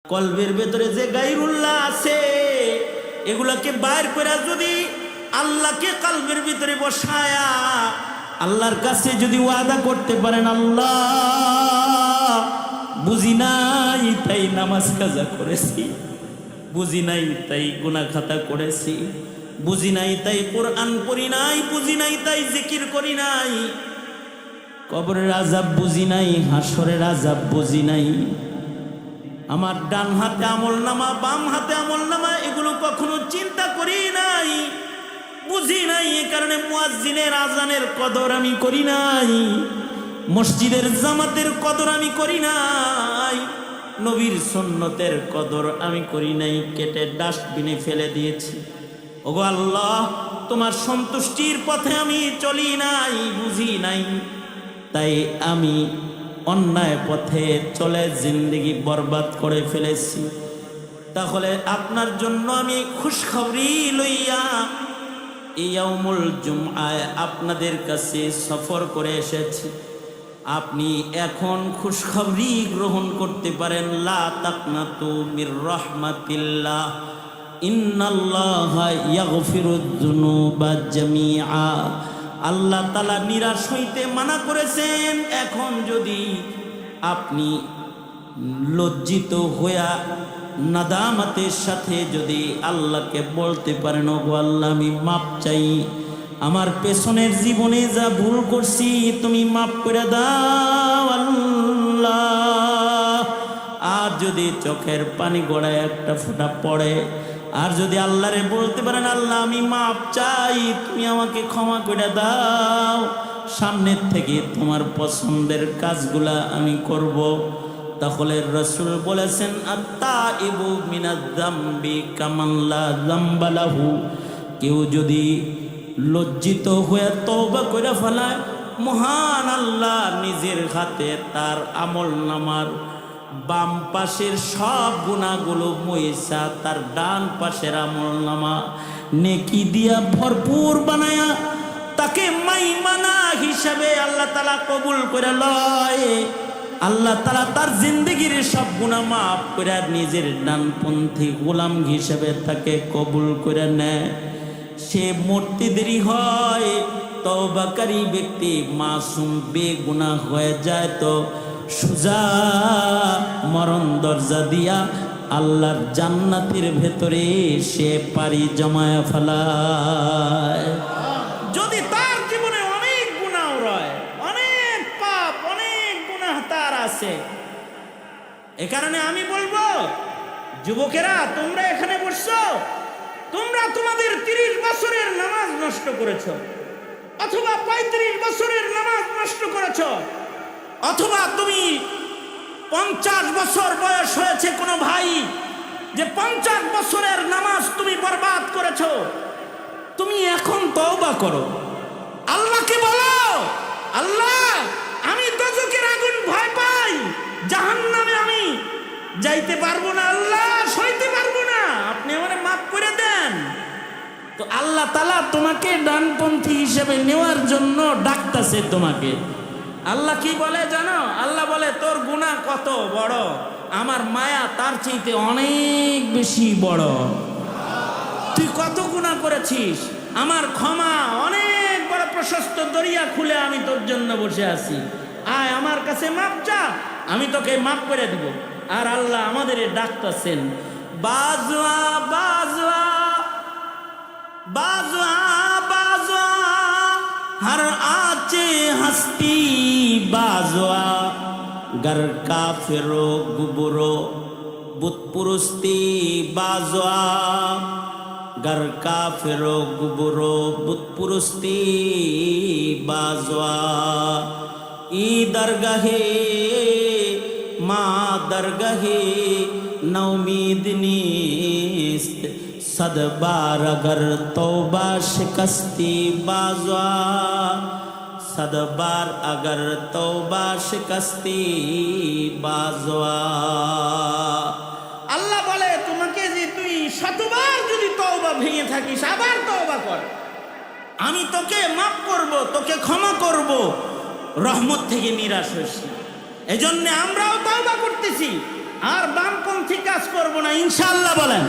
কলবের ভেতরে যে গায়রুল্লাহ আছে এগুলাকে বাইর করে যদি আল্লাহকে কলবের ভিতরে বসায়া আল্লাহর কাছে যদি ওয়াদা করতে পারেন, আল্লাহ বুঝি নাই তাই নামাজ কাজা করেছি, বুঝি নাই তাই গুনাহ খাতা করেছি, বুঝি নাই তাই কোরআন পড়ি নাই, বুঝি নাই তাই জিকির করি নাই, কবরের আযাব বুঝি নাই, হাসরের আযাব বুঝি নাই, আমার ডান হাতে আমলনামা বাম হাতে আমলনামা এগুলো কখনো চিন্তা করি নাই, বুঝি নাই। এই কারণে মুয়াজ্জিনের আজানের কদর আমি করি নাই, মসজিদের জামাতের কদর আমি করি নাই, নবীর সুন্নতের কদর আমি করি নাই, কেটে ডাস্টবিনে ফেলে দিয়েছি। ওগো আল্লাহ, তোমার সন্তুষ্টির পথে আমি চলি নাই, বুঝি নাই, তাই আমি অন্যায় পথে চলে জিন্দেগি বরবাদ করে ফেলেছি। তাহলে আপনার জন্য আমি খুশখবরি লইয়া ইয়াউমুল জুমআয় আপনাদের কাছে সফর করে এসেছি। আপনি এখন খুশখবরি গ্রহণ করতে পারেন। লা তাকনাতু মির রাহমাতিল্লাহ, ইন্নাল্লাহা ইয়াগফিরুয যুনুবা জামিআ। আল্লাহ তাআলা নিরাশ হইতে মানা করেছেন। এখন যদি আপনি লজ্জিত হইয়া নাদামতের সাথে যদি আল্লাহকে বলতে পারেন, ওগো আল্লাহ আমি মাপ চাই, আমার পেছনের জীবনে যা ভুল করছি তুমি মাপ করে দাও আল্লাহ। আর যদি চোখের পানি গড়ায় একটা ফোঁটা পড়ে, আর যদি আল্লাহরে বলতে পারেন, আল্লাহ আমি মাপ চাই, তুমি আমাকে ক্ষমা করে দাও, সামনের থেকে তোমার পছন্দের কাজগুলা আমি করব, তাহলে রাসূল বলেছেন আত্তাইবু মিনাজ যামবি কামান লা যামবা লাহু। কেউ যদি লজ্জিত হয়ে তওবা করে ফেলায়, মহান আল্লাহ নিজের হাতে তার আমলনামার বাম পাশের সব গুনাহগুলো মুইসা তার ডান পাশের আমলনামা নেকি দিয়া ভরপুর বানায়া তাকে মাইমানা হিসাবে আল্লাহ তাআলা কবুল করে লয়। আল্লাহ তাআলা তার জিন্দেগির সব গুনাহ মাফ করে নিজের ডানপন্থী গোলাম হিসেবে তাকে কবুল করে নেয়। সে মরতে দেরি হয়, তওবাকারী ব্যক্তি মাসুম বেগুনাহ হয়ে যায় তো সোজা মরণ দরজা দিয়া আল্লাহর জান্নাতের ভেতরে সে পাড়ি জমায়া ফেলায়। যদি তার জীবনে অনেক গুনাহ রয়, অনেক পাপ, অনেক গুনাহ তার আছে, এ কারণে আমি বলবো যুবকেরা, তোমরা এখানে বসছো, তোমরা তোমাদের 30 বছরের নামাজ নষ্ট করেছো, অথবা 35 বছরের নামাজ নষ্ট করেছো, অথবা তুমি 50 বছর বয়স হয়েছে কোনো ভাই যে 50 বছরের নামাজ তুমি বরবাদ করেছো। তুমি এখন তওবা করো, আল্লাহকে বলো, আল্লাহ আমি দোজখের আগুন ভয় পাই, জাহান্নামে আমি যাইতে পারবো না, আল্লাহ সইতে পারবো না, আপনি আমারে মাফ করে দেন। তো আল্লাহ তাআলা তোমাকে ডানপন্থী হিসেবে নেওয়ার জন্য ডাকতেছে তোমাকে। আল্লাহ কি বলে জানো? আল্লাহ বলে তোর গুনাহ কত বড়, আমার মায়া তার চাইতে অনেক বেশি বড়। তুই কত গুনাহ করেছিস, আমার ক্ষমা অনেক বড় প্রশস্ত দরিয়া খুলে আমি তোর জন্য বসে আছি, আয় আমার কাছে মাপ চা, আমি তোকে মাফ করে দিব। আর আল্লাহ আমাদের ডাকতেছেন, বাজওয়া বাজওয়া বাজওয়া বাজওয়া हर आचे हस्ती बाजवा, गर काफिरो गुबरो बुतपुरुस्ती बाजवा, गर काफिरो गुबरो बुतपुरुस्ती बाजवा। ई दरगाहे मा दरगाहे नौमीद नीस्त, सदबार अगर तौबा शिकस्ती बाजवा, सदबार अगर तौबा शिकस्ती बाजवा। আল্লাহ বলে তোমাকে যে তুই শতবার যদি তওবা ভেঙে থাকিস, আবার তওবা কর, আমি তোকে মাফ করব, তোকে ক্ষমা করব, রহমত থেকে নিরাশ হইস। এজন্য আমরাও তওবা করতেছি, আর বামপন্থী কাজ করব না ইনশাআল্লাহ বলেন।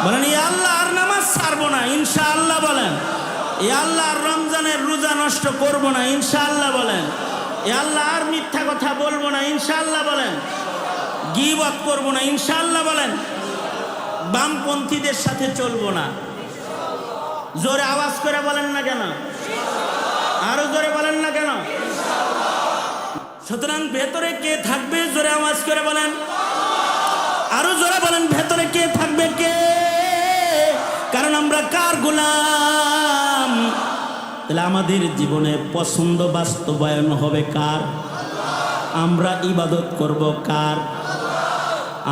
বলেন ইয়া আল্লাহ আর নামাজ ছাড়বো না ইনশাআল্লাহ বলেন। ইয়া আল্লাহ আর রমজানের রোজা নষ্ট করব না ইনশাআল্লাহ বলেন। ইয়া আল্লাহ আর মিথ্যা কথা বলবো না ইনশাআল্লাহ বলেন। গীবত করব না ইনশাআল্লাহ বলেন। বামপন্থীদের সাথে চলবো না। জোরে আওয়াজ করে বলেন না কেন? আরো জোরে বলেন না কেন? সুতরাং ভেতরে কে থাকবে? জোরে আওয়াজ করে বলেন। আরো জোরে বলেন, ভেতরে কে থাকবে? কে? কারণ আমরা কার গোলাম? তাহলে আমাদের জীবনে পছন্দ বাস্তবায়ন হবে কার? আমরা ইবাদত করব কার?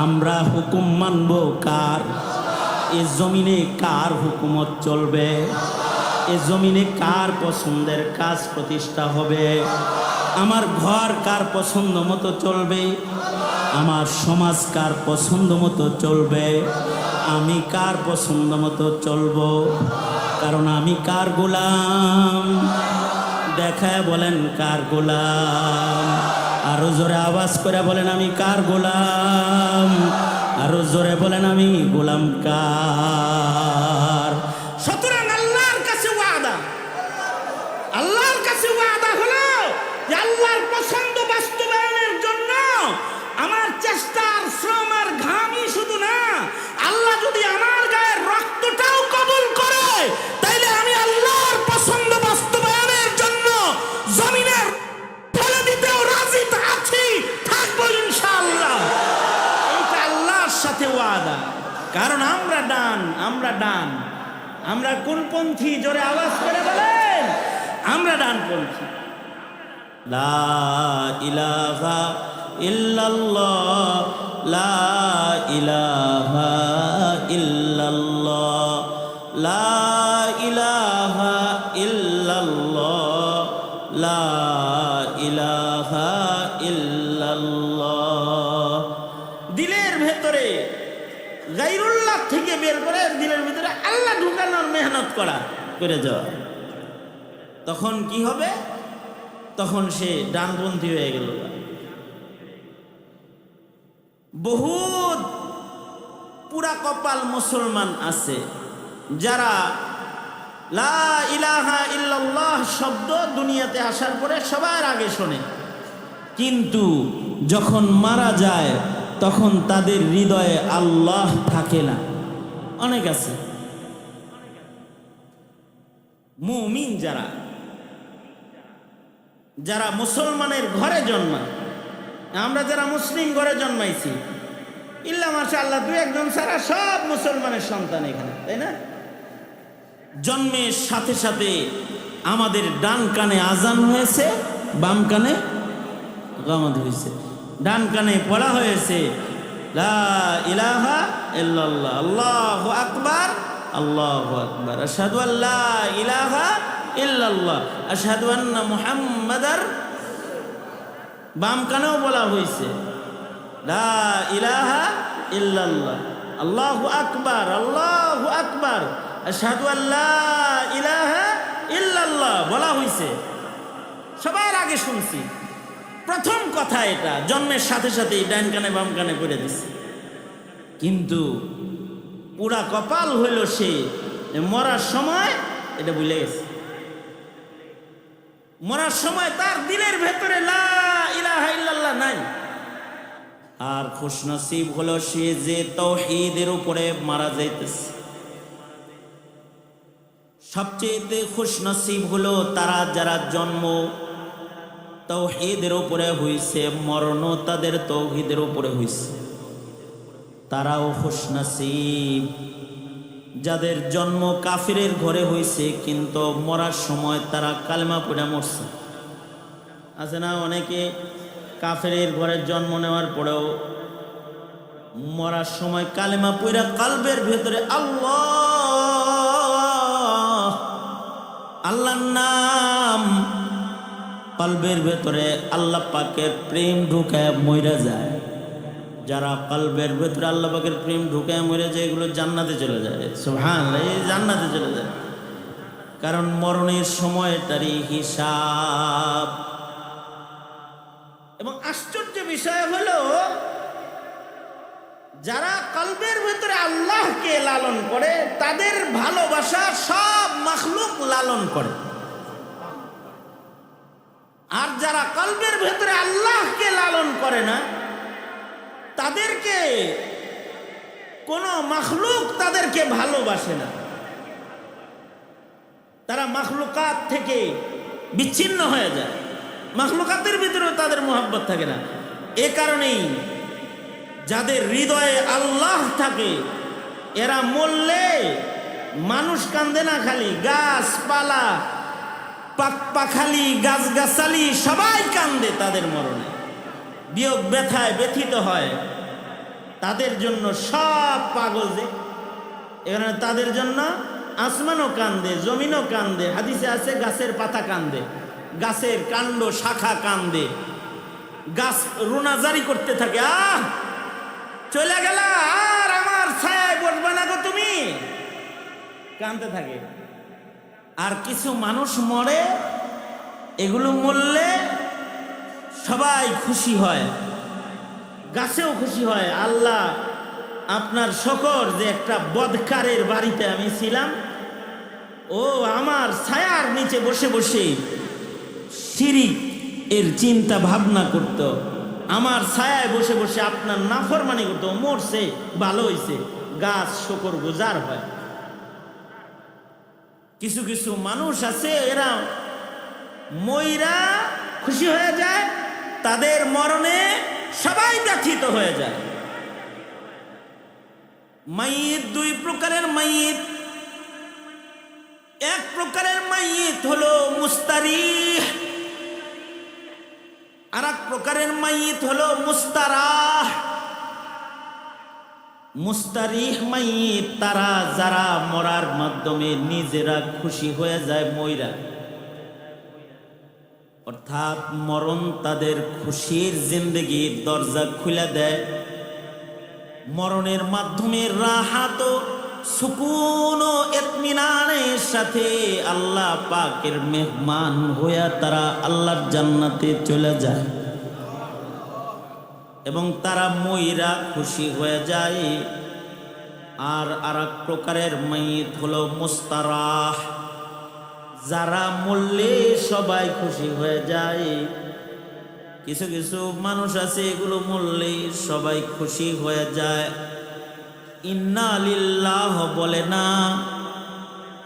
আমরা হুকুম মানব কার? এ জমিনে কার হুকুমত চলবে? এ জমিনে কার পছন্দের কাজ প্রতিষ্ঠা হবে? আমার ঘর কার পছন্দ মতো চলবে? আমার সমাজ কার পছন্দ মতো চলবে? আমি কার পছন্দ মতো চলবো? কারণ আমি কার গোলাম? দেখায় বলেন কার গোলাম? আরো জোরে আওয়াজ করে বলেন আমি কার গোলাম? আরো জোরে বলেন আমি গোলাম কার? সুতরাং আল্লাহর কাছে ওয়াদা, আল্লাহর কাছে ওয়াদা হলো যে আল্লাহর পছন্দ বাস্তবায়নের জন্য আমার চেষ্টার শ্রম আর ঘামই শুধু না, আল্লাহ যদি আমার গায়ের রক্তটাও কবুল করে তাইলে আমি আল্লাহর পছন্দ বাস্তবায়নের জন্য জমিনের ফেলে দিতেও রাজি আছি, থাকবো ইনশাআল্লাহ। এইটা আল্লাহর সাথে ওয়াদা। কারণ আমরা ডান, আমরা ডান। আমরা কোন পন্থী? জোরে আওয়াজ করে বলেন। আমরা ডানপন্থী। লা ইলাহা ইল্লাল্লাহ, লা ইলাহা ইল্লাল্লাহ, লা ইলাহা ইল্লাল্লাহ, লা ইলাহা ইল্লাল্লাহ। দিলের ভেতরে গায়রুল্লাহ থেকে বের করে দিলের ভিতরে আল্লাহ ঢুকানোর মেহনত করে যাওয়া। তখন কি হবে? তখন সে ডানপন্থী হয়ে গেল। বহুত পুরা কপাল মুসলমান আছে যারা লা ইলাহা ইল্লাল্লাহ শব্দ দুনিয়াতে আসার পরে সবার আগে শোনে, কিন্তু যখন মারা যায় তখন তাদের হৃদয়ে আল্লাহ থাকে না। অনেক আছে মুমিন যারা মুসলমানের ঘরে জন্মায়। আমরা যারা মুসলিম ঘরে জন্মাইছি ইল্লা মাশাআল্লাহ দুই একজন ছাড়া সব মুসলমানের সন্তান এখানে, তাই না? জন্মের সাথে সাথে আমাদের ডান কানে আজান হয়েছে, বাম কানে ইকামত হয়েছে। ডান কানে পড়া হয়েছে লা ইলাহা ইল্লাল্লাহ, আল্লাহু আকবার, আল্লাহু আকবার, আশহাদু আল্লা ইলাহা ইল্লাল্লাহ, আশহাদু আন্না মুহাম্মাদার। বাম কানেও বলা হয়েছে লা ইলাহা ইল্লাল্লাহ, আল্লাহু আকবার, আল্লাহু আকবার, আশহাদু আল্লা ইলাহা ইল্লাল্লাহ বলা হয়েছে। সবার আগে শুনছি, প্রথম কথা এটা জন্মের সাথে সাথে ডান কানে বাম কানে করে দিছে। কিন্তু পুরা কপাল হইল সে মরার সময় এটা ভুলে গেছে। মরার সময় তার দিলের ভেতরে লা ইলাহা ইল্লাল্লাহ নাই। আর খুশনসিব হলো সে যে তাওহীদের উপরে মারা যাইতেছে। সবচেয়ে খুশনসিব হলো তারা যারা জন্ম তাওহীদের উপরে হইছে, মরণও তাদের তাওহীদের উপরে হইছে। তারাও খুশনসিব। যাদের জন্ম কাফিরের ঘরে হইছে কিন্তু মরার সময় তারা কালেমা পড়ে মরছে। আছে না অনেকে কাফিরের ঘরে জন্ম নেওয়ার পরেও মরার সময় কালেমা পড়ে কালবের ভেতরে আল্লাহ আল্লাহর নাম, কলবের ভেতরে আল্লাহ পাকের প্রেম ঢুকায় মইরা যায়। যারা কলবের ভেতরে আল্লাহ পাকের প্রেম ঢুকায় মরে যায় এগুলো জান্নাতে চলে যায়। সুবহানাল্লাহ, এই জান্নাতে চলে যায়। কারণ মরণের সময়টারই হিসাব। এবং আশ্চর্য বিষয় হলো যারা কলবের ভিতরে আল্লাহকে লালন করে তাদের ভালোবাসা সব মাখলুক লালন করে। আর যারা কলবের ভিতরে আল্লাহকে লালন করে না তাদেরকে কোনো মাখলুক তাদেরকে ভালোবাসে না। তারা মাখলুকাত থেকে বিচ্ছিন্ন হয়ে যায়, মাখলুকাতের ভিতরেও তাদের মোহাব্বত থাকে না। এ কারণেই যাদের হৃদয়ে আল্লাহ থাকে এরা মরলে মানুষ কান্দে না, খালি গাছপালা পাখালি গাছগাছালি সবাই কান্দে তাদের মরণে, বিয়োগ ব্যথায় ব্যথিত হয়। তাদের জন্য সব পাগল যে এখানে, তাদের জন্য আসমানও কান্দে, জমিনও কান্দে। হাদিসে আছে গাছের পাতা কান্দে, গাছের কাণ্ড শাখা কান্দে, গাছ রুনাজারি করতে থাকে, আহ চলে গেল আর আমার ছায়ায় বসবে না গো তুমি, কান্দতে থাকে। আর কিছু মানুষ মরে, এগুলো মরলে সবাই খুশি হয়, গাছেও খুশি হয়। আল্লাহ আপনার শকর যে একটা বদকারের বাড়িতে আমি ছিলাম, ও আমার ছায়ার নিচে বসে বসে শিরিক এর চিন্তা ভাবনা করত, আমার ছায়ায় বসে বসে আপনার নাফরমানি করতো, মরছে ভালো হইছে, গাছ শকর গুজার হয়। কিছু কিছু মানুষ আছে এরা মইরা খুশি হয়ে যায়, তাদের মরণে সবাই ব্যথিত হয়ে যায়। মাইয়িত দুই প্রকারের মাইয়িত, এক প্রকারের মাইয়িত হলো মুস্তারিহ, আর এক প্রকারের মাইয়িত হলো মুস্তারাহ। মুস্তারিহ মাইয়িত তারা যারা মরার মাধ্যমে নিজেরা খুশি হয়ে যায় মইরা, অর্থাৎ মরণ তাদের খুশির জিন্দেগির দরজা খুলে দেয়। মরণের মাধ্যমে রাহাত ও সুকুন ও ইতমিনানের সাথে আল্লাহ পাকের মেহমান হইয়া তারা আল্লাহর জান্নাতে চলে যায় এবং তারা মইরা খুশি হয়ে যায়। আর আরেক প্রকারের মাইয়িত হলো মুস্তারাহ, যারা মরলে সবাই খুশি হয়ে যায়। কিছু কিছু মানুষ আছে এগুলো মরলে সবাই খুশি হয়ে যায়, ইন্না লিল্লাহ বলে না,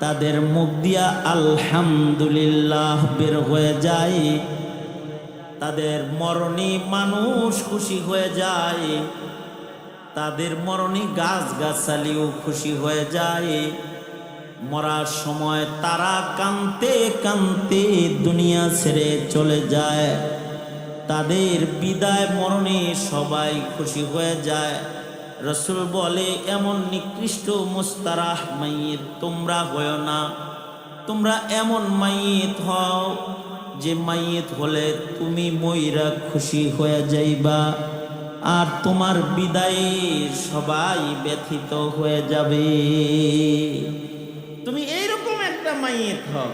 তাদের মুখ দিয়া আলহামদুলিল্লাহ বের হয়ে যায়। তাদের মরণে মানুষ খুশি হয়ে যায়, তাদের মরণে গাছগাছালিও খুশি হয়ে যায়। মরার সময় তারা কাঁদতে কাঁদতে দুনিয়া ছেড়ে চলে যায়, তাদের বিদায় মরণে সবাই খুশি হয়ে যায়। রসুল বলে এমন নিকৃষ্ট মুস্তারাহ মাইয়িত তোমরা হও না, তোমরা এমন মাইয়িত হও যে মাইয়িত হলে তুমি মইরা খুশি হয়ে যাইবা আর তোমার বিদায়ে সবাই ব্যথিত হয়ে যাবে। তুমি এইরকম একটা মাইয়িত হও।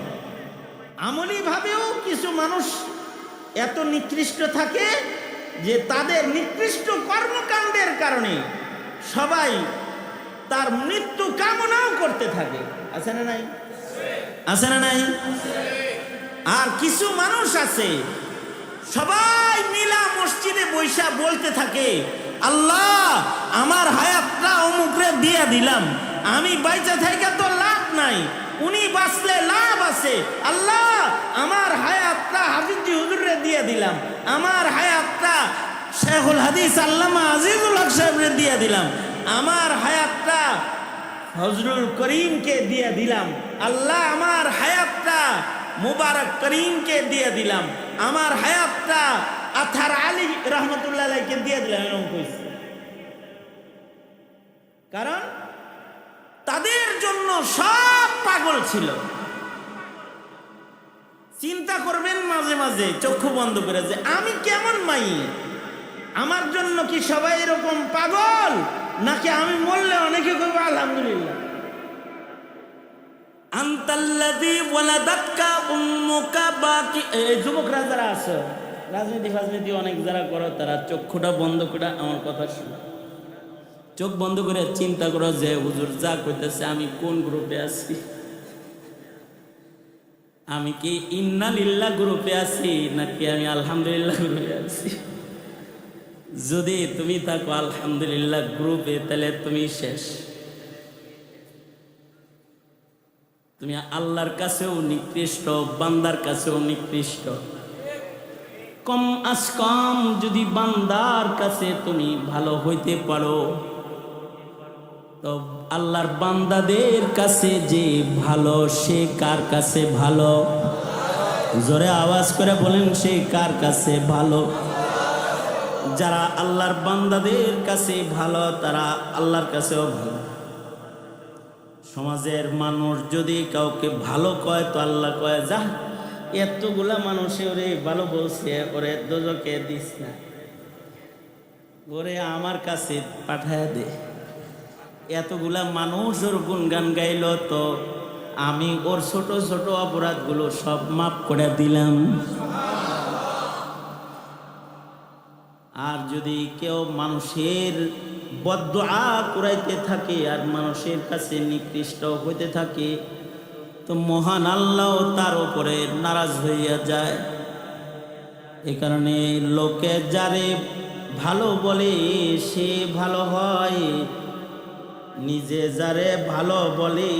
আমলি ভাবেও কিছু মানুষ এত নিকৃষ্ট থাকে যে তাদের নিকৃষ্ট কর্মকাণ্ডের কারণে সবাই তার মৃত্যু কামনাও করতে থাকে। আছে না নাই? আছে না নাই? আর কিছু মানুষ আছে সবাই মিলা মসজিদে বৈশা বলতে থাকে, আল্লাহ আমার হায়াতটা অমুকরে দিয়ে দিলাম, আমি বাইচা থেকে তো লাভ নাই, উনি বাঁচলে লাভ আছে। আল্লাহ আমার হায়াতটা হাফিজি হুজুরে দিয়ে দিলাম, আমার হায়াতটা শেখুল হাদিস আল্লামা আজিজুল হক সাহেবরে দিয়ে দিলাম, আমার হায়াতটা হযরুল করিমকে দিয়ে দিলাম, আল্লাহ আমার হায়াতটা মুবারক করিমকে দিয়ে দিলাম, আমার হায়াতটা আথার আলী রহমতুল্লাহ আলাইহিকে দিয়ে দিলাম। এরকম কইছে, কারণ তাদের জন্য সব পাগল ছিল। চিন্তা করবেন মাঝে মাঝে চক্ষু বন্ধ করে যে আমি কেমন মাইয়িত, আমার জন্য কি সবাই এরকম পাগল, নাকি আমি মরলে অনেকে কইবে আলহামদুলিল্লাহ। আনতাল্লাযী ওয়ালাদাতকা উম্মুকা বাকি। এই যুবকরা যারা আছে, রাজনীতি অনেক যারা করো, তারা চক্ষুটা বন্ধ করে আমার কথা শুনো। চোখ বন্ধ করে চিন্তা করো যে হুজুর যা কইতেছে আমি কোন গ্রুপে আছি। আমি কি ইন্না লিল্লাহ গ্রুপে আছি নাকি আমি আলহামদুলিল্লাহ গ্রুপে আছি? যদি তুমি থাকো আলহামদুলিল্লাহ গ্রুপে, তাহলে তুমি শেষ। তুমি আল্লাহর কাছেও নিকৃষ্ট, বান্দার কাছেও নিকৃষ্ট। কম আজ কম যদি বান্দার কাছে তুমি ভালো হইতে পারো, তো আল্লাহর বান্দাদের কাছে যে ভালো, সে কার কাছে ভালো? জোরে আওয়াজ করে বলেন, সে কার কাছে ভালো? যারা আল্লাহর বান্দাদের কাছে ভালো, তারা আল্লাহর কাছেও ভালো। সমাজের মানুষ যদি কাউকে ভালো কয়, তো আল্লাহ কয়, যা এতগুলা মানুষে ওরে ভালো বলছে, ওরে দোজকে দিস না, ওরে আমার কাছে পাঠায় দে। এতগুলা মানুষ ওর গুণগান গাইল, তো আমি ওর ছোট ছোট অপরাধগুলো সব মাফ করে দিলাম। আর যদি কেউ মানুষের বদদুআ কুরাইতে থাকে আর মানুষের কাছে নিকৃষ্ট হইতে থাকে, তো মহান আল্লাহ তার উপরে নারাজ হইয়া যায়। এ কারণে লোকে যারে ভালো বলে সে ভালো হয়, নিজে যারে ভালো বলে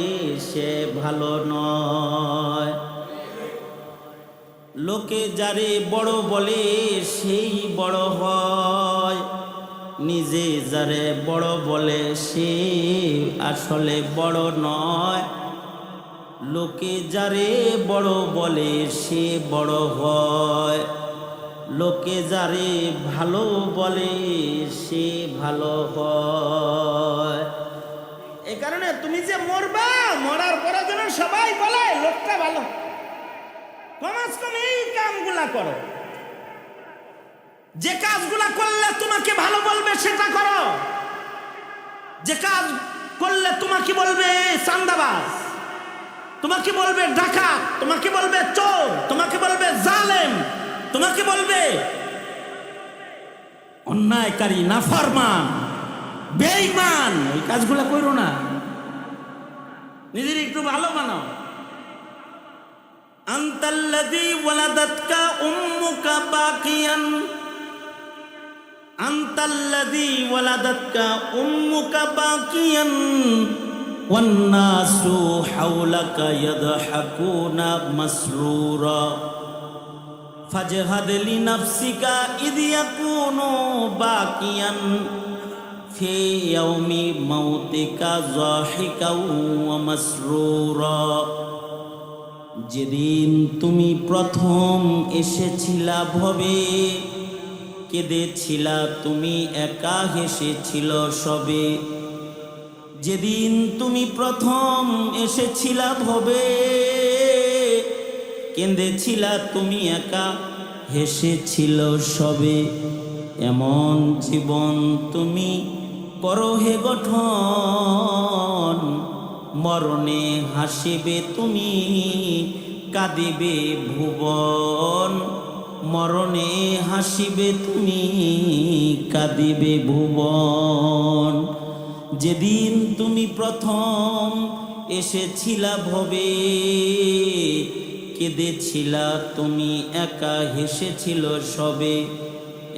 সে ভালো নয়। লোকে যারে বড় বলে সেই বড় হয়, নিজে যারে বড় বলে সে আসলে বড় নয়। লোকে যারে বড় বলে সে বড় হয়, লোকে যারে ভালো বলে সে ভালো হয়। এ কারণে তুমি যে মরবা, মরার পরে যেন সবাই বলে লোকটা ভালো। কমাস কম এই কামগুলা করো, যে কাজগুলা করলে তোমাকে ভালো বলবে সেটা করো। যে কাজ করলে তোমাকে বলবে চান্দাবাজ, তোমাকে বলবে ডাকাত, তোমাকে বলবে চোর, তোমাকে বলবে জালেম, তোমাকে বলবে অন্যায়কারী, নাফরমান, বেঈমান, ওই কাজগুলা করো না। নিজের একটু ভালো বানাও। আনতাল্লাযী ওয়ালাদাতকা উম্মুকা বাকিয়ান, আনতাল্লাযী ওয়ালাদাতকা উম্মুকা বাকিয়ান ওয়ান নাসু হাওলাকা ইয়াদহাকুনা মাসরুরা ফাজহাদ লিনাফসিকা ইয ইয়াকুনু বাকিয়ান ফি ইয়াউমি মাউতিকা যাহিকাও ওয়া মাসরুরা। যেদিন তুমি প্রথম এসেছিলা ভবে, কেঁদেছিলা তুমি একা, হেসেছিল সবে। যেদিন তুমি প্রথম এসেছিলা ভবে, কেঁদেছিলা তুমি একা, হেসেছিল সবে। এমন জীবন তুমি করো হে গঠন, মরণে হাসিবে তুমি, কাঁদিবে ভুবন। মরণে হাসিবে তুমি, কাঁদিবে ভুবন। যেদিন তুমি প্রথম এসেছিলা ভবে, কেঁদেছিলা তুমি একা, হেসেছিল সবে।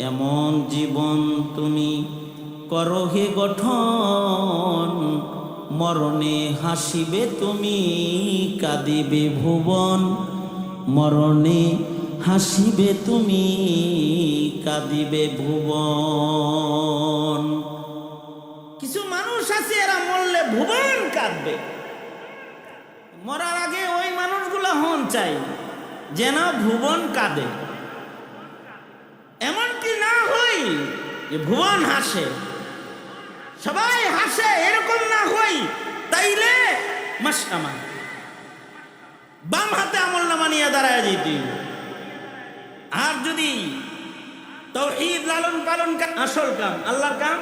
এমন জীবন তুমি করো হে গঠন, মরণে হাসিবে তুমি, কাঁদিবে ভুবন। মরণে হাসিবে তুমি, কাঁদিবে ভুবন। কিছু মানুষ আছে এরা মরলে ভুবন কাঁদবে। মরার আগে ওই মানুষগুলো হন চাই যেন ভুবন কাঁদে। এমন কি না হই যে ভুবন হাসে, সবাই হাসে, এরকম না হই, তাইলে মাশাআল্লাহ বাম হাতে আমলনামা নিয়ে দাঁড়ায় যেতে। আর যদি তাওহীদ লালন পালন আসল কাম, আল্লাহর কাম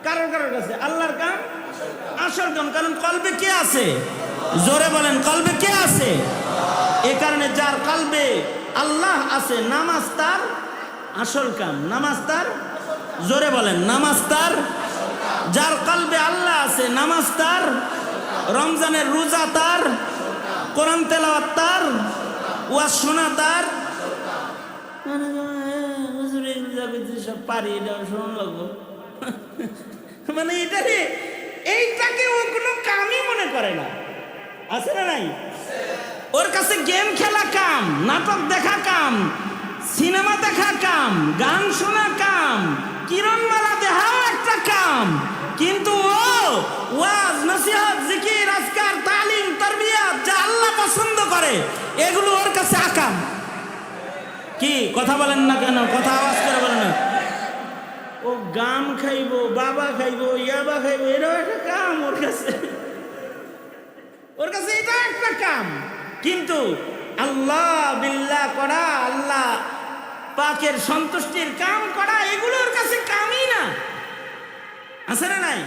কারোর কারোর কাছে, আল্লাহর কাম আসল কাম। কারণ কলবে কে আছে? জোরে বলেন, কলবে কে আছে? এ কারণে যার কলবে আল্লাহ আছে, নামাজ তার আসল কাম। নামাজ তার, জোরে বলেন, নামাজ তার। যার কলবে আল্লাহ আছে, নামাজ তার, রমজানের রোজা তার, কোরআন তেলাওয়াত তার, ওয়াজ শোনা তার। সব পারি, এটা শোনা লাগবো। মানে এইটাকে ও কোনো কামই মনে করে না, আছে না নাই? ওর কাছে গেম খেলা কাম, নাটক দেখা কাম, সিনেমা দেখা কাম, গান শোনা কাম, কিরণমালা দেখাও একটা কাম। কিন্তু ও ওয়াজ, নসিহত, জিকির, আজকার, তালিম, তারবিয়াত যা আল্লাহ পছন্দ করে এগুলো ওর কাছে আকাম। কি কথা বলেন না কেন? কথা আওয়াজ করে বলেন না। ও গাম খাইবো, বাবা খাইবো, ইয়াবা খাইবো, এটাও একটা কাম ওর কাছে। ওর কাছে এটা একটা কাম। কিন্তু আল্লাহ বিল্লাহ করা, আল্লাহ পাকের সন্তুষ্টির কাম করা, এগুলো ওর কাছে কামই না, আছে না নাই?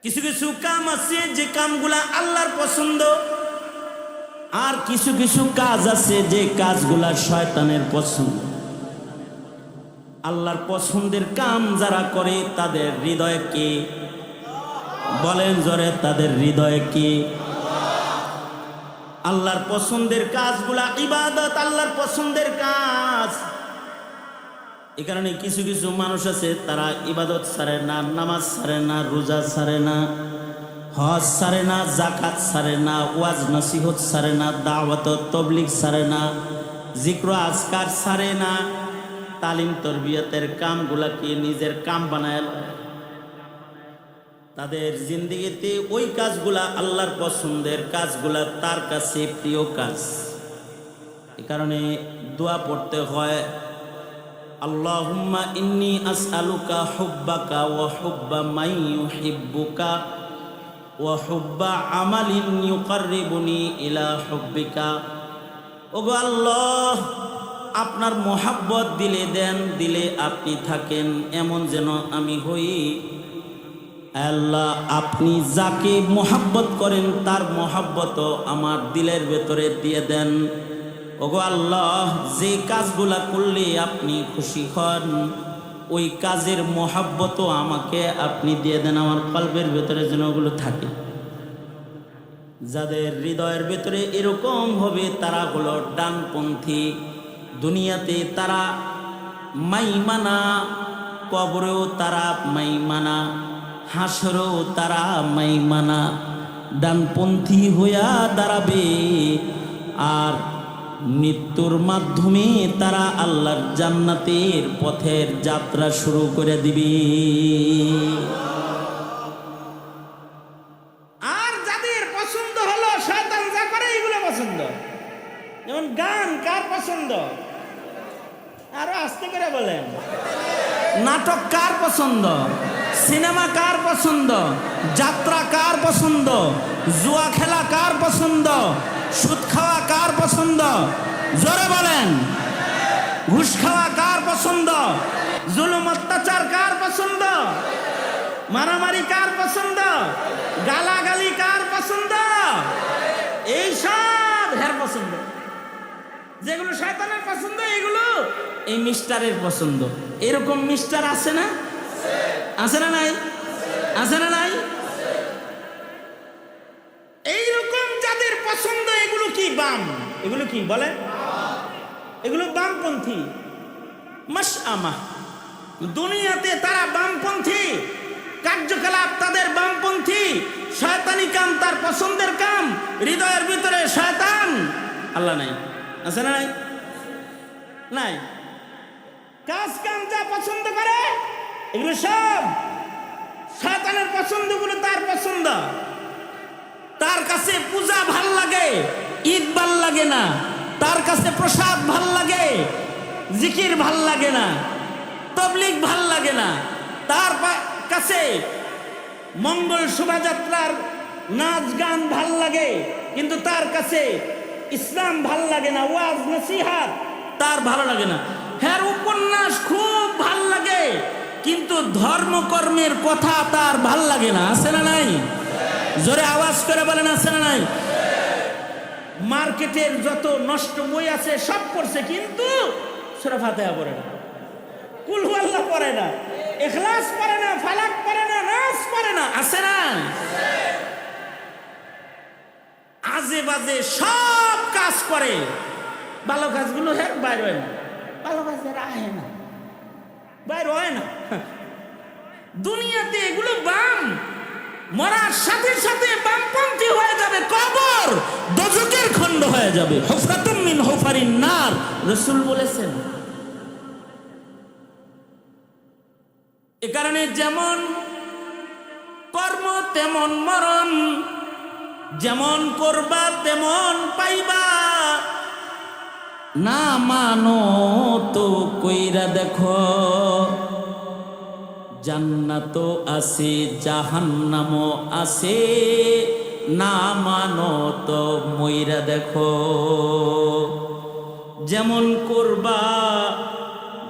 কিছু কিছু কাম আছে যে কামগুলা আল্লাহর পছন্দ, আর কিছু কিছু কাজ আছে যে কাজগুলা শয়তানের পছন্দ। আল্লাহর পছন্দের কাম যারা করে তাদের হৃদয়ে কি বলেন জোরে, তাদের হৃদয়ে কি? আল্লাহর পছন্দের কাজগুলা ইবাদত, আল্লাহর পছন্দের কাজ। এই কারণে কিছু কিছু মানুষ আছে তারা ইবাদত ছাড়ে না, নামাজ ছাড়ে না, রোজা ছাড়ে না, হজ ছাড়ে না, যাকাত ছাড়ে না, ওয়াজ নসিহত ছাড়ে না, দাওয়াত তাবলীগ ছাড়ে না, জিক্র আজকার ছাড়ে না, তালিম তরবিয়তের কামগুলাকে নিজের কাম বানায়। তাদের জিন্দেগিতে ওই কাজগুলা আল্লাহর পছন্দের কাজগুলা, তার কাছে প্রিয় কাজ। এই কারণে দোয়া পড়তে হয়, আল্লাহুম্মা ইন্নী আসআলুকা হুব্বাকা ওয়া হুব্বা মান ইউহিব্বুকা ওয়া হুব্বা আমালিন ইউকাররিবুনি ইলা হুব্বিকা। ওগো আল্লাহ, আপনার মোহাব্বত দিলে দেন, দিলে আপনি থাকেন, এমন যেন আমি হই। আল্লাহ, আপনি যাকে মোহাব্বত করেন তার মোহাব্বতও আমার দিলের ভেতরে দিয়ে দেন। ওগো আল্লাহ, যে কাজগুলা করলে আপনি খুশি হন ওই কাজের মোহাব্বতও আমাকে আপনি দিয়ে দেন, আমার কলবের ভেতরে যেন ওগুলো থাকে। যাদের হৃদয়ের ভেতরে এরকম হবে তারা হলো ডানপন্থী। দুনিয়াতে তারা মাইমানা, কবরেও তারা মাইমানা, হাসরেও তারা মাইমানা, ডানপন্থী হইয়া দাঁড়াবে। আর মৃত্যুর মাধ্যমে তারা আল্লাহর জান্নাতের পথের যাত্রা শুরু করে দিবে। আর যাদের পছন্দ হলো শয়তান যা করে এগুলো পছন্দ। যেমন গান কার পছন্দ? আরো আস্তে করে বলেন। নাটক কার পছন্দ? সিনেমা কার পছন্দ? যাত্রা কার পছন্দ? জুয়া খেলা কার পছন্দ? সুদ খাওয়া কার পছন্দ? জোরে বলেন। ঘুষ খাওয়া কার পছন্দ? জুলুম অত্যাচার কার পছন্দ? মারামারি কার পছন্দ? গালাগালি কার পছন্দ? এই সব হের পছন্দ। যেগুলো শয়তানের পছন্দ এগুলো এই মিস্টারের পছন্দ। এরকম মিস্টার আছে না? আছে না নাই? আছে না নাই? এইরকম যাদের পছন্দ এগুলো কি বাম, এগুলো কি বলে? এগুলো বামপন্থী মাশআমা। দুনিয়াতে তারা বামপন্থী, কার্যকলাপ তাদের বামপন্থী, শয়তানি কাম তার পছন্দের কাম, হৃদয়ের ভিতরে শয়তান। আল্লাহ নাই, আছে না নাই? নাই। কাজ কাম যা পছন্দ করে এগুলো সব শয়তানের পছন্দগুলো তার পছন্দ। তার কাছে পূজা ভাল লাগে, ঈদ ভাল লাগে না। তার কাছে প্রসাদ ভাল লাগে, জিকির ভাল লাগে না, তাবলীগ ভাল লাগে না। তার কাছে মঙ্গল শোভাযাত্রার নাচ গান ভাল লাগে, কিন্তু তার কাছে ইসলাম ভাল লাগে না, ওয়াজ নসিহত তার ভালো লাগে না। হ্যাঁ, উপন্যাস খুব ভাল লাগে, কিন্তু ধর্মকর্মের কথা তার ভাল লাগে না। আছে না নাই? জোরে আওয়াজ করে বলেন, আছে না নাই? মার্কেটের যত নষ্ট বই আছে সব পড়ছে, কিন্তু সূরা ফাতিহা পড়ে না, কুল হু আল্লাহ পড়ে না। ইখলাস পড়ে না, ফালাক পড়ে না, নাস পড়ে না, আছে না? আজে বাজে সব কাজ করে, ভালো কাজগুলো বাইর হয় না, ভালো কাজের আহে না, বাইর হয় না। দুনিয়াতে এগুলো বাম, মরার সাথে সাথে বামপন্থী হয়ে যাবে, কবর দোজখের খণ্ড হয়ে যাবে, হুফরাতুম মিন হুফারিন নার, রাসূল বলেছেন। এ কারণে যেমন কর্ম তেমন মরণ, যেমন করবা তেমন পাইবা, না মানো তো কইরা দেখো, জান্নাতও আছে জাহান্নামও আছে, না মানো তো মইরা দেখো। যেমন করবা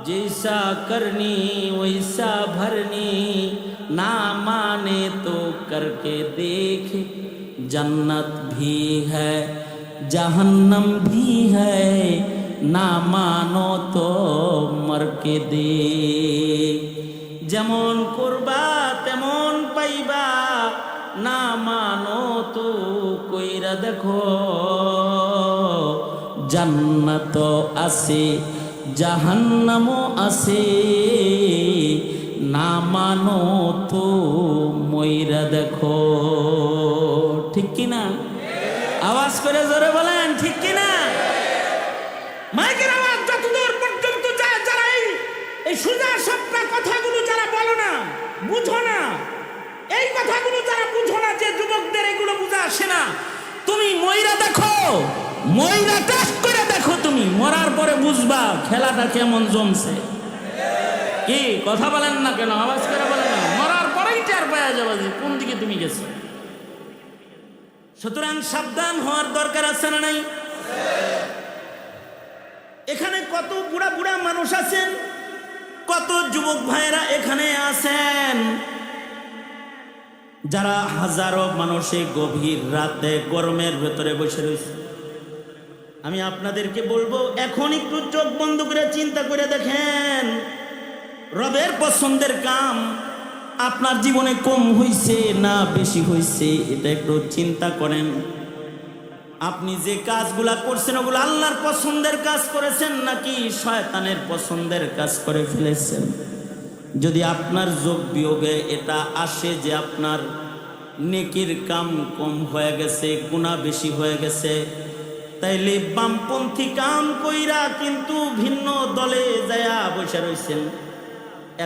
जैसा करनी वैसा भरनी, ना माने तो करके देख, जन्नत भी है जहन्नम भी है, ना मानो तो मर के देख। যেমন করবা তেমন পাইবা, না মানো তো কইরা দেখো, জান্নাত আছে জাহান্নামও আছে, না মানো তো মইরা দেখো। ঠিক কিনা? আওয়াজ করে জোরে বলেন ঠিক কিনা? মাইকের আওয়াজ যতদূর পর্যন্ত যায়, যারা এই সুজা সপ্তাহ কথাগুলো যারা বলো না, বুঝো না, এই কথাগুলো যারা বুঝো না, যে যুবকদের এগুলো বুঝা আসে না, তুমি মইরা দেখো, মইরা টেস্ট করে দেখো, তুমি মরার পরে বুঝবা খেলাটা কেমন জমছে। কি কথা বলেন না কেন? আওয়াজ করে বলেন না, মরার পরেই টের পাওয়া যাবে যে কোন দিকে তুমি গেছো। সুতরাং সাবধান হওয়ার দরকার আছে না নাই? এখানে কত বুড়া বুড়া মানুষ আছেন, কত যুবক ভাইরা এখানে আছেন, যারা হাজারো মানুষে গভীর রাতে গরমের ভেতরে বসে রয়েছে। আমি আপনাদেরকে বলবো, এখন একটু চোখ বন্ধ করে চিন্তা করে দেখেন, রবের পছন্দের কাম আপনার জীবনে কম হইছে না বেশি হইছে, এটা একটু চিন্তা করেন। আপনি যে কাজগুলা করছেন ওগুলো আল্লাহর পছন্দের কাজ করেছেন নাকি শয়তানের পছন্দের কাজ করে ফেলেছেন? যদি আপনার যোগ বিয়োগে এটা আসে যে আপনার নেকির কাম কম হয়ে গেছে, গুনাহ বেশি হয়ে গেছে, তাইলে বামপন্থী কাম কইরা কিন্তু ভিন্ন দলে যায়া বসে রয়েছেন।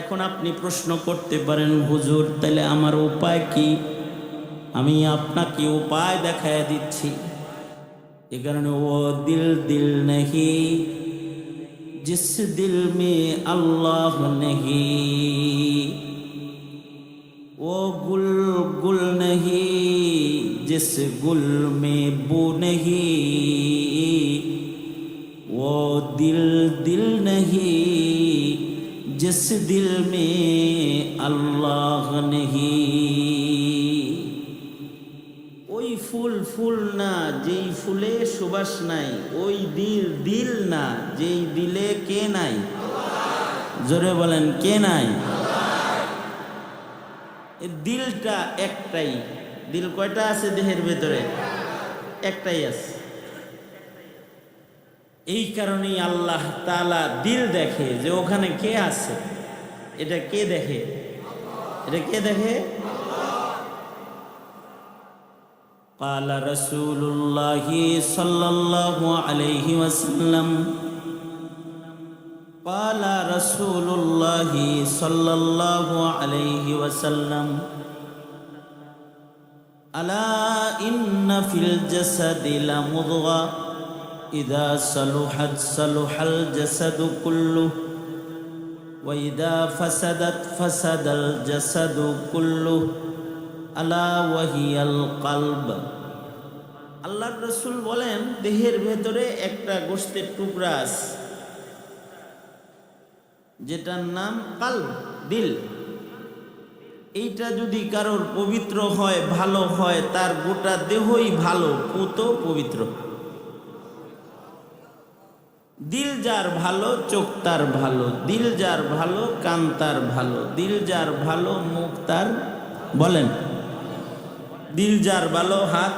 এখন আপনি প্রশ্ন করতে পারেন, হুজুর তাইলে আমার উপায় কি? আমি আপনাকে উপায় দেখায় দিচ্ছি। এ কারণে ও দিল দিল নেহি जिस दिल में अल्लाह नहीं, वो गुल गुल नहीं जिस गुल में बू नहीं, वो दिल दिल नहीं जिस दिल में अल्लाह नहीं। ওই ফুল ফুল না যেই ফুলে সুবাস নাই, ওই দিল দিল না যেই দিলে কে নাই? জোরে বলেন কে নাই? এই দিলটা একটাই। দিল কয়টা আছে দেহের ভেতরে? একটাই আছে। এই কারণেই আল্লাহ তাআলা দিল দেখে যে ওখানে কে আছে। এটা কে দেখে? এটা কে দেখে? قال رسول الله صلى الله عليه وسلم قال رسول الله صلى الله عليه وسلم ألا إن في الجسد لمضغة إذا صلحت صلح الجسد كله وإذا فسدت فسد الجسد كله আলা ওয়াহিয়াল কলব। আল্লাহর রাসূল বলেন, দেহের ভেতরে একটা গোশতের টুকরা আছে যেটার নাম কলব, দিল। এইটা যদি কারোর পবিত্র হয়, ভালো হয়, তার গোটা দেহই ভালো, পুত পবিত্র। দিল যার ভালো চোখ তার ভালো, দিল যার ভালো কান তার ভালো, দিল যার ভালো মুখ তার, বলেন দিল যার ভালো হাত,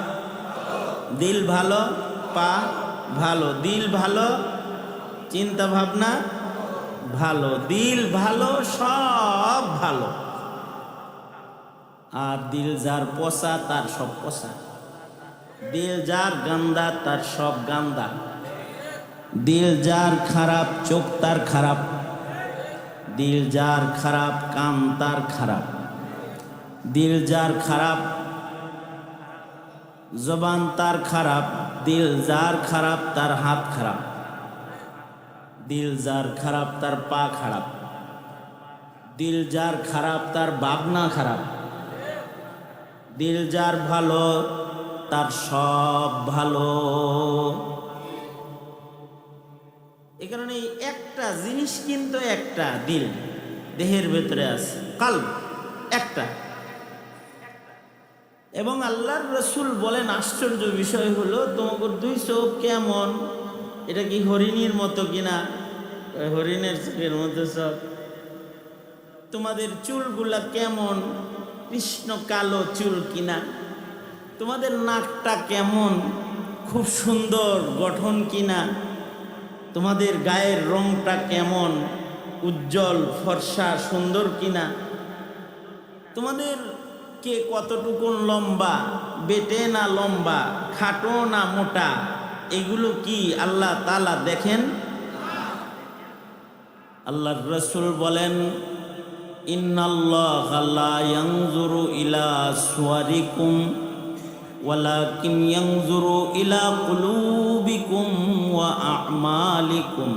দিল ভালো পা ভালো, দিল ভালো চিন্তা ভাবনা ভালো, দিল ভালো সব ভালো। আর দিল যার পচা তার সব পচা, দিল যার গান্দা তার সব গান্দা, দিল যার খারাপ চোখ তার খারাপ, দিল যার খারাপ কান তার খারাপ, দিল যার খারাপ জবান তার খারাপ, দিল যার খারাপ তার হাত খারাপ, দিল যার খারাপ তার পা খারাপ, দিল যার খারাপ তার ভাবনা খারাপ, দিল যার ভালো তার সব ভালো। এই কারণে একটা জিনিস কিন্তু একটা দিল দেহের ভেতরে আছে, কাল্ব একটা। এবং আল্লাহর রসুল বলেন আশ্চর্য বিষয় হলো তোমাদের দুই চোখ কেমন, এটা কি হরিণীর মতো কিনা? হরিণের চোখের মতো সব। তোমাদের চুলগুলা কেমন, কৃষ্ণ কালো চুল কিনা? তোমাদের নাকটা কেমন, খুব সুন্দর গঠন কিনা? তোমাদের গায়ের রংটা কেমন, উজ্জ্বল ফর্সা সুন্দর কিনা? তোমাদের কে কতটুকু লম্বা, বেটে না লম্বা, খাটো না মোটা, এগুলো কি আল্লাহ তাআলা দেখেন? আল্লাহর রাসূল বলেন ইন্নাল্লাহা লা ইয়ানজুরু ইলা সুওয়ারিকুম ওয়ালাকিন ইয়ানজুরু ইলা কুলুবিকুম ওয়া আমালিকুম।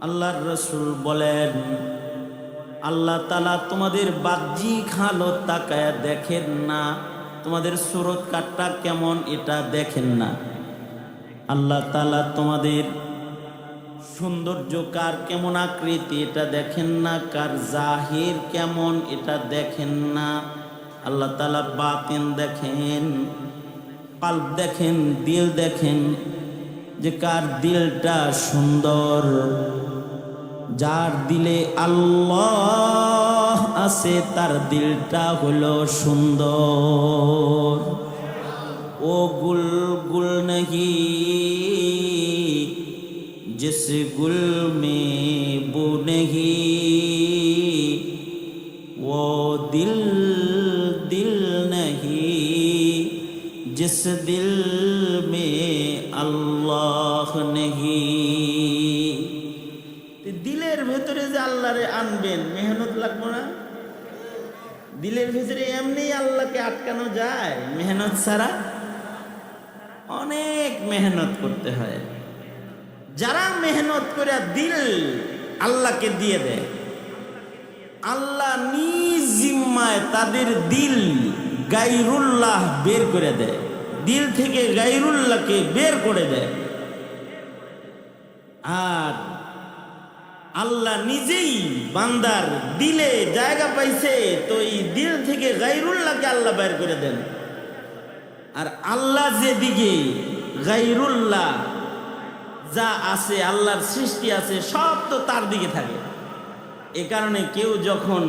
আল্লাহর রাসূল বলেন আল্লাহ তাআলা তোমাদের বাহ্যিক হালত তাকায়া দেখেন না, তোমাদের সুরত কাটটা কেমন এটা দেখেন না। আল্লাহ তাআলা তোমাদের সৌন্দর্য কার কেমন আকৃতি এটা দেখেন না, কার জাহির কেমন এটা দেখেন না। আল্লাহ তাআলা বাতিন দেখেন, কলব দেখেন, দিল দেখেন, যে কার দিলটা সুন্দর। যার দিলে আল্লাহ আছে তার দিলটা হলো সুন্দর। ও গুল গুল নহি जिस गुल में बू नहीं, वो दिल दिल नहीं जिस दिल में अल्लाह नहीं। দিলের ভেতরে যে আল্লাহরে আনবেন মেহনত লাগবে না? দিলের ভেতরে এমনি আল্লাহকে আটকানো যায় মেহনত ছাড়া? অনেক মেহনত করতে হয়। যারা মেহনত করে দিল আল্লাহকে দিয়ে দেয়, আল্লাহ নিজ জিম্মায় তাদের দিল গায়রুল্লাহ বের করে দেয়, দিল থেকে গায়রুল্লাহকে বের করে দেয়। আর আল্লাহ নিজেই বান্দার দিলে জায়গা পাইছে তো এই দিল থেকে গায়রুল্লাহকে আল্লাহ বের করে দেন। আর আল্লাহ যেদিকে গায়রুল্লাহ যা আছে, আল্লাহর সৃষ্টি আছে সব তো তার দিকে থাকে। এ কারণে কেউ যখন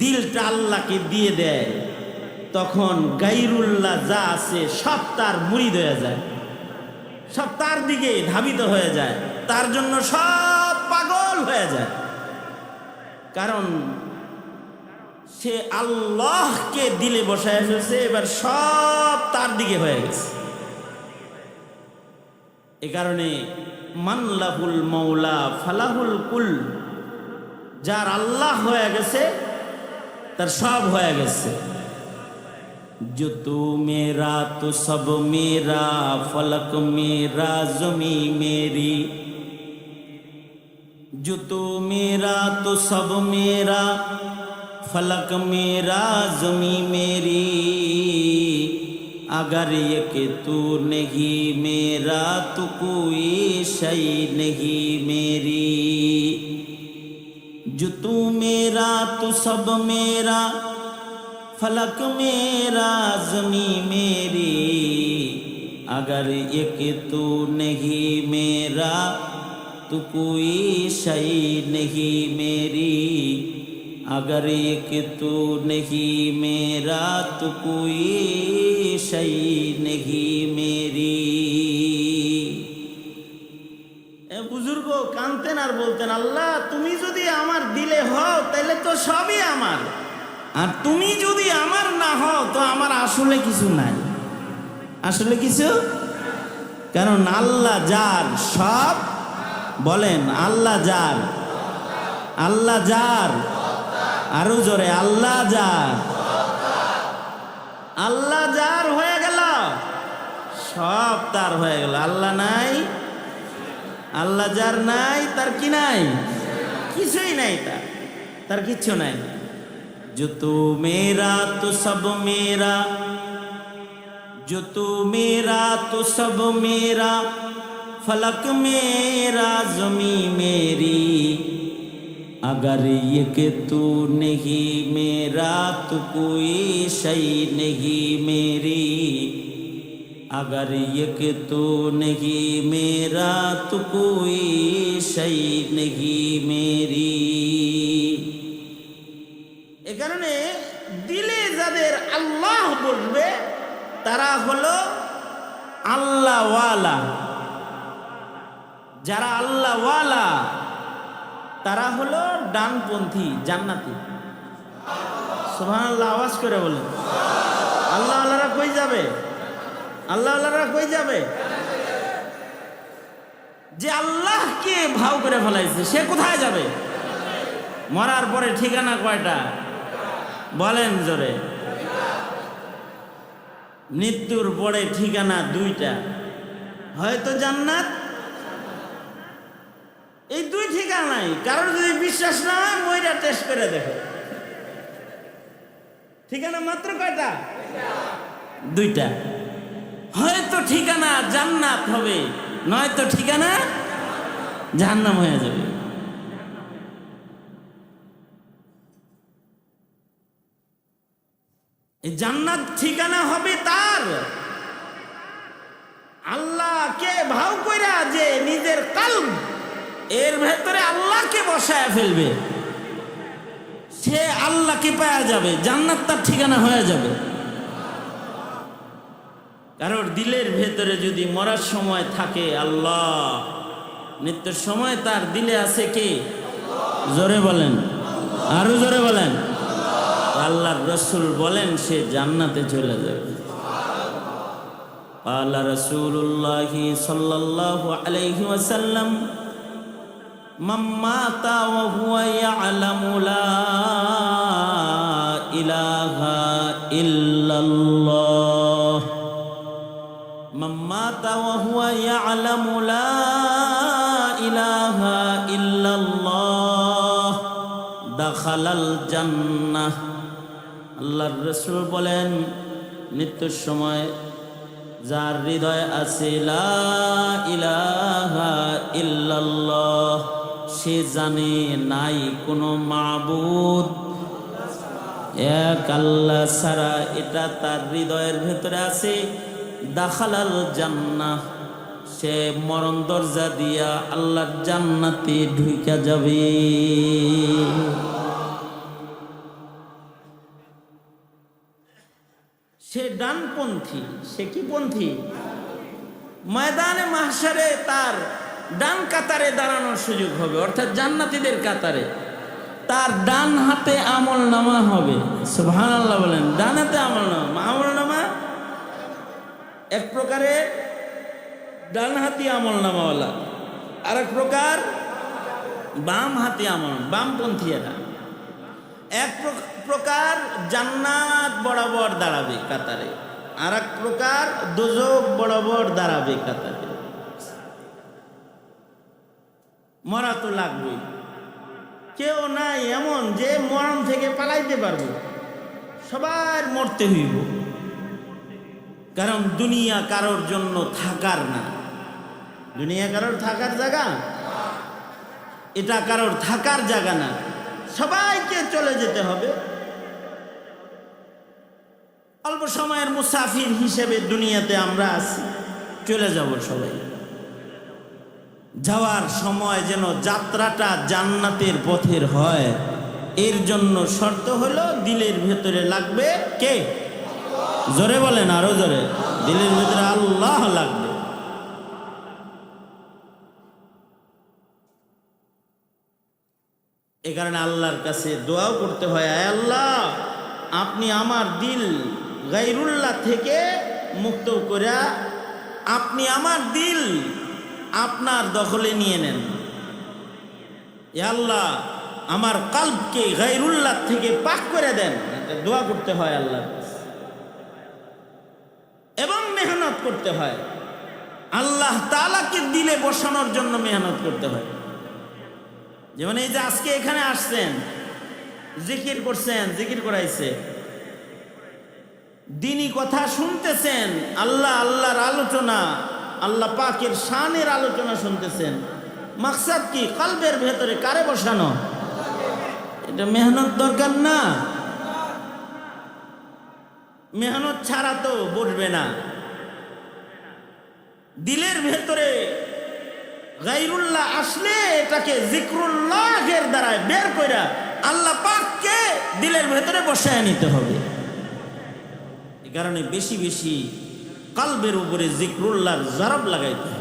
দিলটা আল্লাহকে দিয়ে দেয় তখন গায়রুল্লাহ যা আছে সব তার মুরিদ হয়ে যায়, সব তার দিকে ধাবিত হয়ে যায়, তার জন্য সব পাগল হয়ে যায়। কারণ সে আল্লাহকে দিলে বসায় ফেলছে, এবার সব তার দিকে হয়ে গেছে। এ কারণে মানলাহুল মৌলা ফালাহুল কুল, যার আল্লাহ হয়ে গেছে তার সব হয়ে গেছে। जो तू मेरा तो सब मेरा, फलक मेरा जमी मेरी। जो तू मेरा तो सब मेरा, फलक मेरा जमी मेरी। अगर ये कि तू नहीं मेरा तो कोई शै नहीं मेरी। जो तू मेरा तो सब मेरा, फलक मेरा जमी मेरी। अगर एक तू नहीं मेरा तो कोई शय नहीं मेरी, अगर एक तू नहीं मेरा तो कोई शय नहीं मेरी। बुजुर्ग কাঁদতেন আর বলতেন, আল্লাহ তুমি যদি আমার দিলে হও তাহলে তো সবই আমার, আর তুমি যদি আমার না হও তো আমার আসলে কিছু নাই, আসলে কিছু। কারণ আল্লাহ যার সব, বলেন আল্লাহ যার, আল্লাহ যার, আরো জোরে আল্লাহ যার, আল্লাহ যার হয়ে গেল সব তার হয়ে গেল। আল্লাহ নাই, আল্লাহ যার নাই তার কি নাই, কিছুই নাই, তার কিচ্ছু নাই। जो तू मेरा तो सब मेरा, जो तू मेरा तो सब मेरा, फलक मेरा ज़मीं मेरी, अगर ये कि तू नहीं मेरा तो कोई शय नहीं मेरी, अगर ये कि तू नहीं मेरा तो कोई शय नहीं मेरी। এ কারণে দিলে যাদের আল্লাহ বলবে তারা হলো আল্লাহওয়ালা, যারা আল্লাহওয়ালা তারা হলো ডানপন্থী জান্নাতি। সুবহানাল্লাহ, আওয়াজ করে বলেন। আল্লাহওয়ালারা কই যাবে? আল্লাহওয়ালারা কই যাবে? যে আল্লাহকে ভাও করে ফেলাইছে সে কোথায় যাবে? মরার পরে ঠিকানা কয়টা বলেন জোরে? মৃত্যুর পরে ঠিকানা দুইটা, হয়তো জান্নাত, এই দুই ঠিকানাই। কারোর যদি বিশ্বাস না হয় মইরা টেস্ট করে দেখো, ঠিকানা মাত্র কয়টা? দুইটা। হয়তো ঠিকানা জান্নাত হবে, নয়তো ঠিকানা জাহান্নাম হয়ে যাবে। জান্নাত ঠিকানা হবে তার আল্লাহকে ভাও কইরা, যে নিজের কলব এর ভেতরে আল্লাহকে বসায় ফেলবে, সে আল্লাহকে পাওয়া যাবে, জান্নাত তার ঠিকানা হয়ে যাবে। কারোর দিলের ভেতরে যদি মরার সময় থাকে আল্লাহ, মৃত্যুর সময় তার দিলে আছে কে? জোরে বলেন, আরো জোরে বলেন। আল্লাহর রাসূল বলেন সে জান্নাতে চলে যাবে। আল্লাহ রাসূলুল্লাহ সাল্লাল্লাহু আলাইহি ওয়াসাল্লাম মান মাতা ওয়া হুয়া ইয়ালামু লা ইলাহা ইল্লাল্লাহ, মান মাতা ওয়া হুয়া ইয়ালামু লা ইলাহা ইল্লাল্লাহ দাখালাল জান্নাহ। আল্লাহর রাসূল বলেন মৃত্যুর সময় যার হৃদয়ে আছে লা ইলাহা ইল্লাল্লাহ, সে জানে নাই কোনো মাবুদ এক আল্লাহ ছাড়া, এটা তার হৃদয়ের ভেতরে আছে, দাখালাল জান্নাহ, সে মরণ দরজা দিয়া আল্লাহর জান্নাতে ঢুকে যাবে। সে ডানপন্থী, সে কি পন্থী? ময়দানে মাহশারে তার ডান কাতারে দাঁড়ানোর সুযোগ হবে, অর্থাৎ জান্নাতীদের কাতারে। তার ডান হাতে আমল নামা হবে। সুবহানাল্লাহ বলেন। ডান হাতে আমল নামা, আমল নামা এক প্রকারের ডান হাতি আমল নামাওয়ালা, আর এক প্রকার বাম হাতি আমল, বামপন্থী এরা। এক প্রকার জান্নাত বরাবর দাঁড়াবে কাতারে, আর এক প্রকার দোজখ বরাবর দাঁড়াবে কাতারে। মরা তো লাগবেই, কেউ নাই এমন যে মরণ থেকে পালাইতে পারবো, সবার মরতে হইব। কারণ দুনিয়া কারোর জন্য থাকার না, দুনিয়া কারোর থাকার জায়গা, এটা কারোর থাকার জায়গা না, সবাইকে চলে যেতে হবে। অল্প সময়ের মুসাফির হিসেবে দুনিয়াতে আমরা আছি, চলে যাব সবাই। যাওয়ার সময় যেন যাত্রাটা জান্নাতের পথের হয়, এর জন্য শর্ত হলো দিলের ভেতরে লাগবে কে? জোরে বলেন, আরো জোরে। দিলের ভেতরে আল্লাহ লাগবে। এ কারণে আল্লাহর কাছে দোয়াও করতে হয়, আয় আল্লাহ, আপনি আমার দিল গায়রুল্লাহ থেকে মুক্ত করে আপনি আমার দিল আপনার দখলে নিয়ে নেন। এ আল্লাহ, আমার কলবকে গায়রুল্লাহ থেকে পাক করে দেন। দোয়া করতে হয় আল্লাহর কাছে এবং মেহনত করতে হয়। আল্লাহ তাআলাকে দিলে বসানোর জন্য মেহনত করতে হয়। যেমন এই যে আজকে এখানে আসছেন, জিকির করছেন, জিকির করাইছে, দ্বীনি কথা শুনতেছেন, আল্লাহর আলোচনা, আল্লাহ পাকের শানের আলোচনা শুনতেছেন। মাকসাদ কি? কলবের ভেতরে কারে বসানো? এটা মেহনত দরকার না? মেহনত ছাড়া তো বসবে না। দিলের ভেতরে গায়রুল্লাহ আসলে এটাকে জিক্রুল্লাহের দ্বারায় বের কইরা আল্লাহ পাককে দিলের ভেতরে বসায় নিতে হবে। এই কারণে বেশি বেশি কলবের উপরে জিক্রুল্লাহর জরব লাগাইতে হবে।